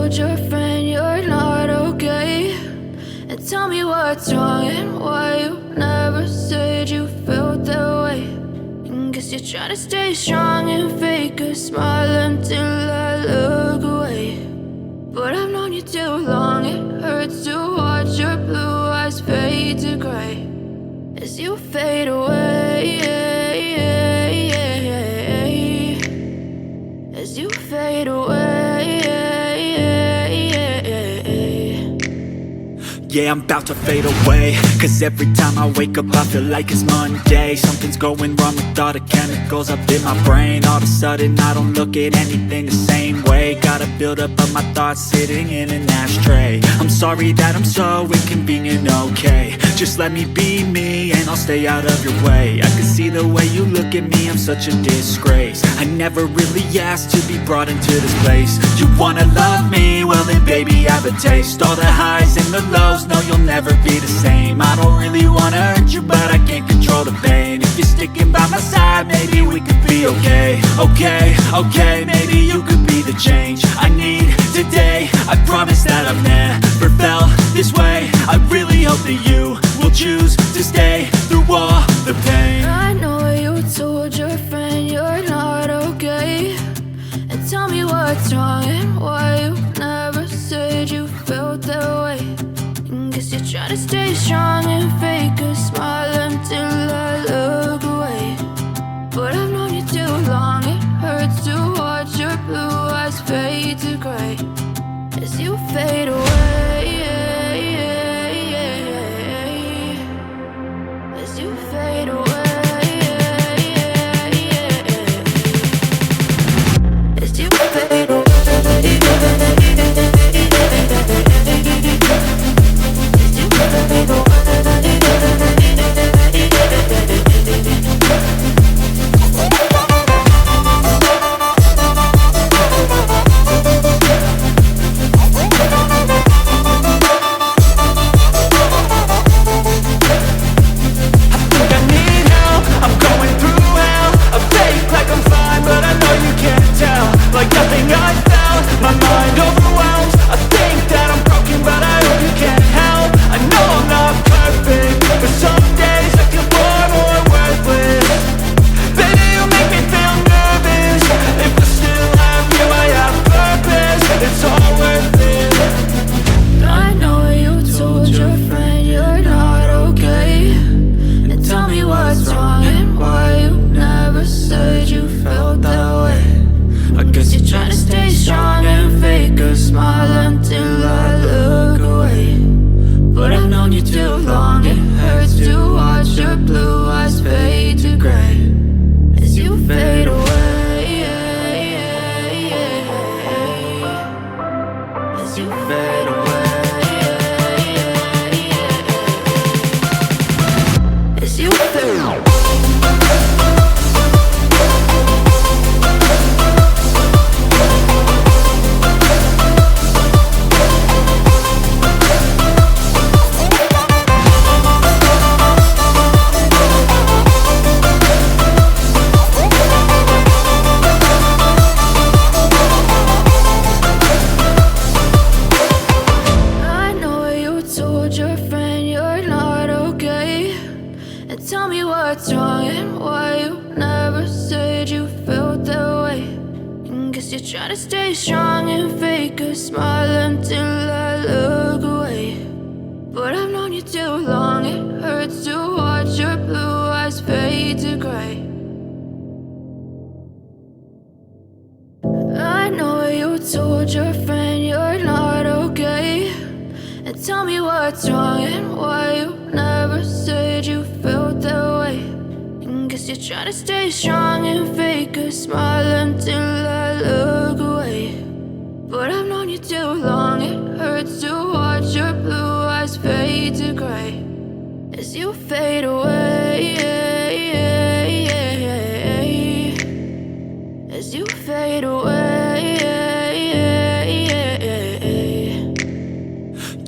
told your friend you're not okay? And tell me what's wrong and why you never said you felt that way. And guess you're trying to stay strong and fake a smile until I look away. But I've known you too long, it hurts to watch your blue eyes fade to gray as you fade away, as you fade away. Yeah, I'm about to fade away, cause every time I wake up I feel like it's Monday. Something's going wrong with all the chemicals up in my brain. All of a sudden I don't look at anything the same way. Got a buildup of my thoughts sitting in an ashtray. I'm sorry that I'm so inconvenient, okay? Just let me be me and I'll stay out of your way. I can see the way you look at me, I'm such a disgrace. I never really asked to be brought into this place. You wanna love me? Well then baby, have a taste. All the highs and the lows, no, you'll never be the same. I don't really wanna hurt you, but I can't control the pain. If you're sticking by my side, maybe we could be okay. Okay, maybe you could be the change I need today. I promise that I've never felt this way. I really hope that you will choose to stay through all the pain. I know you told your friend you're not okay. And tell me what's wrong and why you never said you felt that way. Guess you're trying to stay strong and fake a smile until I look away. But I've known you too long, it hurts to watch your blue eyes fade to gray as you fade away, as you fade away, as you fade away.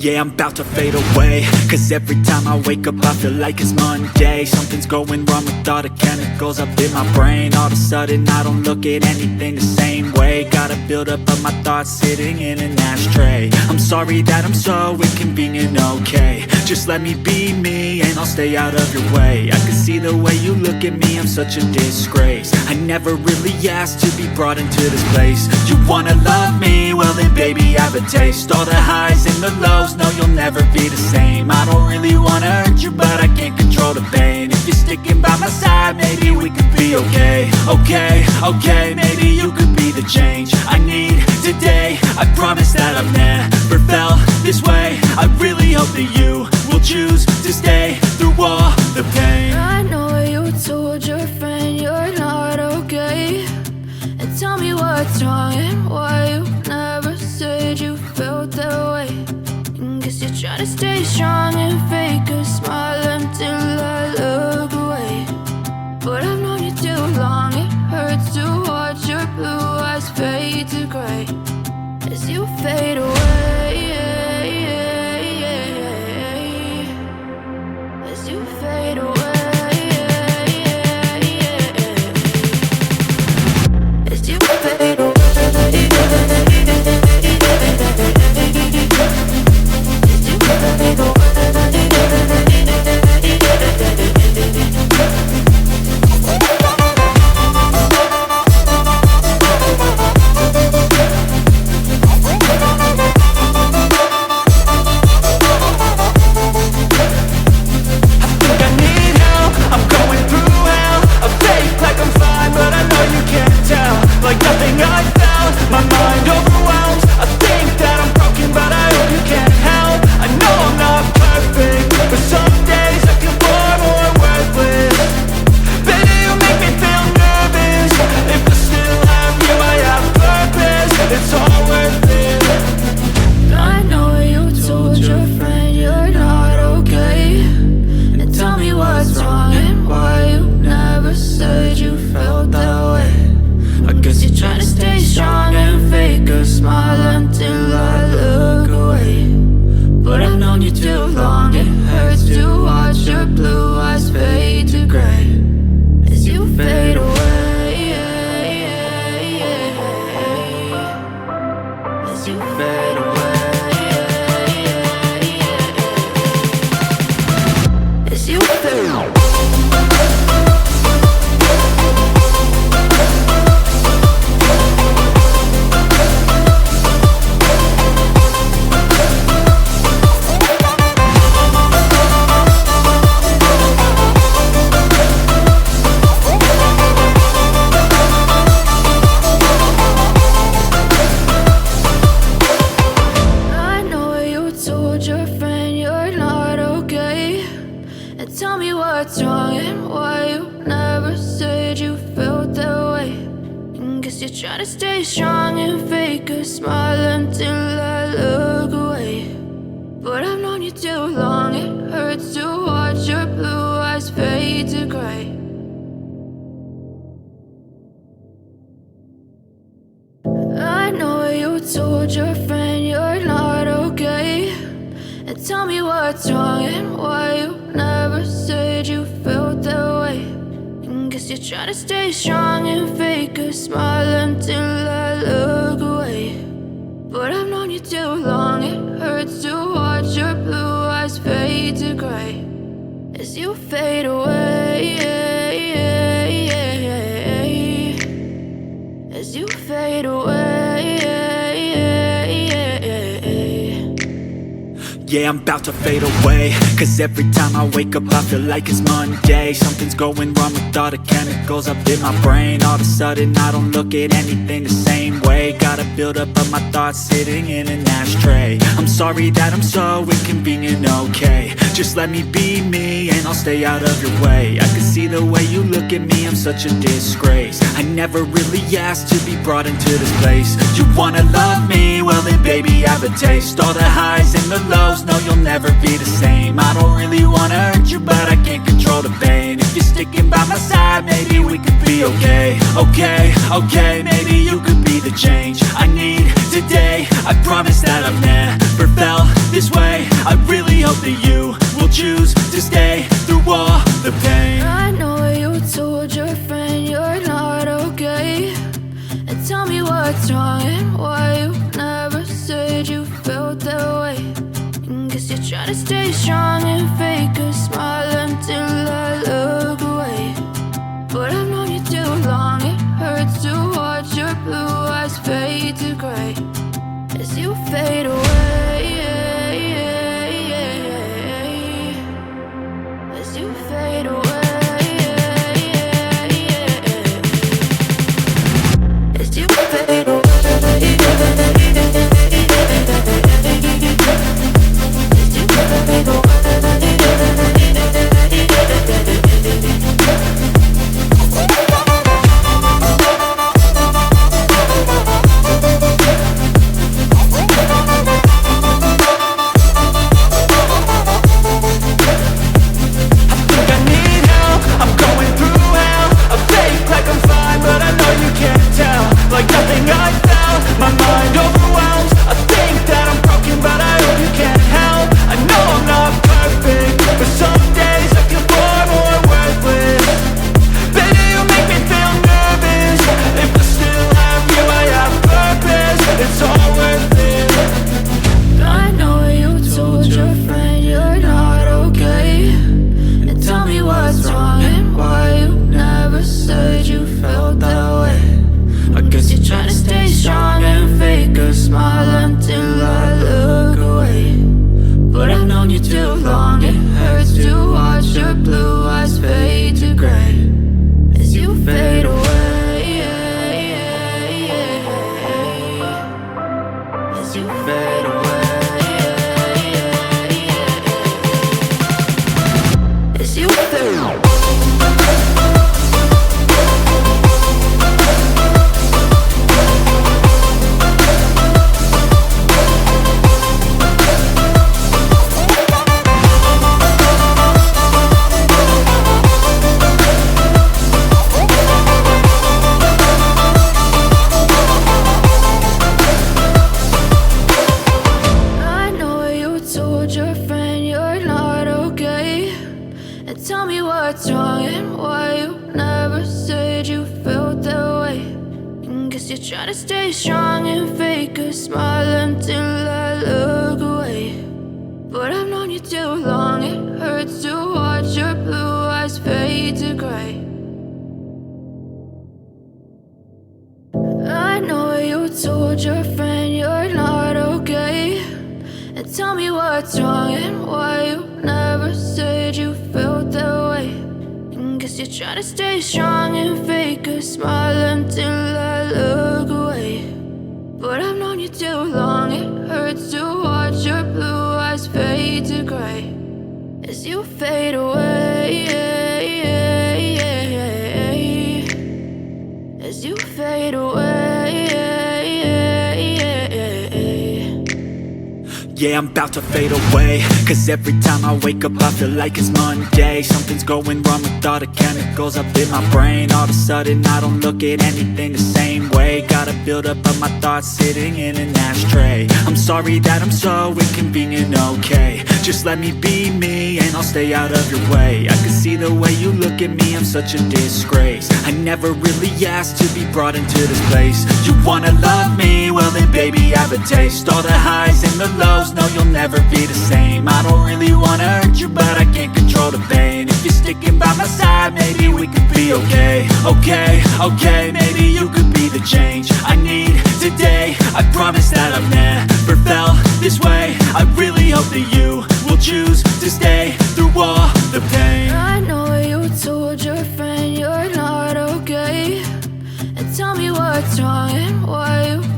Yeah, I'm about to fade away, cause every time I wake up I feel like it's Monday. Something's going wrong with all the chemicals up in my brain. All of a sudden I don't look at anything the same way. Got a buildup of my thoughts sitting in an ashtray. I'm sorry that I'm so inconvenient, okay. Just let me be me and I'll stay out of your way. I can see the way you look at me, I'm such a disgrace. I never really asked to be brought into this place. You wanna love me? Well then baby I have a taste. All the highs and the lows, no you'll never be the same. I don't really wanna hurt you but I can't control the pain. If you're sticking by my side maybe we could be okay. Okay, maybe you could be the change I need today. I promise that I've never felt this way. I really hope that you will choose to stay through all the pain. I know you told your friend you're not okay, and tell me what's wrong and why you never said you felt that way. And guess you're trying to stay strong and fake a smile until I look away. But I've known you too long, it hurts to watch your blue eyes fade to gray as you fade away. As you fade away. As you fade away. Try to stay strong and fake a smile until I look away. But I've known you too long, it hurts to watch your blue eyes fade to gray. I know you told your friend you're not okay, and tell me what's wrong and why you never said you felt that way. Guess you're trying to stay strong and fake a smile until I look away. But I've known you too long, it hurts to watch your blue eyes fade to gray as you fade away. As you fade away. Yeah, I'm about to fade away, cause every time I wake up I feel like it's Monday. Something's going wrong with all the chemicals up in my brain. All of a sudden I don't look at anything the same way. Got a buildup of my thoughts sitting in an ashtray. I'm sorry that I'm so inconvenient, okay. Just let me be me and I'll stay out of your way. I can see the way you look at me, I'm such a disgrace. I never really asked to be brought into this place. You wanna love me? Well then baby I have a taste. All the highs and the lows, no you'll never be the same. I don't really wanna hurt you but I can't control the pain. If you're sticking by my side maybe we could be okay. Okay, maybe you could be the change I need today. I promise that I've never felt this way. to stay strong and fake a smile until I look away. But I've known you too long, it hurts to watch your blue eyes fade to gray as you fade away. As you fade away. As you fade away. Tell me what's wrong and why you never said you felt that way. And guess you're trying to stay strong and fake a smile until I look away. But I've known you too long, it hurts to watch your blue eyes fade to gray. I know you told your friend you're not okay. And tell me what's wrong and why you never said you felt that way. And guess you're trying to stay strong and fake a smile until I look away. But I've known you too long, it hurts to watch your blue eyes fade to gray as you fade away. As you fade away. Yeah, I'm about to fade away, cause every time I wake up I feel like it's Monday. Something's going wrong with all the chemicals up in my brain. All of a sudden I don't look at anything the same way. Got a build up of my thoughts sitting in an ashtray. I'm sorry that I'm so inconvenient, okay. Just let me be me and I'll stay out of your way. I can see the way you look at me, I'm such a disgrace. I never really asked to be brought into this place. You wanna love me? Well then baby I have a taste. All the highs and the lows, no you'll never be the same. I don't really wanna hurt you but I can't control the pain. If you're sticking by my side maybe we could be okay. Okay, maybe you could be the change I need today. I promise that I've never felt this way. I really hope that you will choose to stay through all the pain. I know you told your friend you're not okay. And tell me what's wrong and why you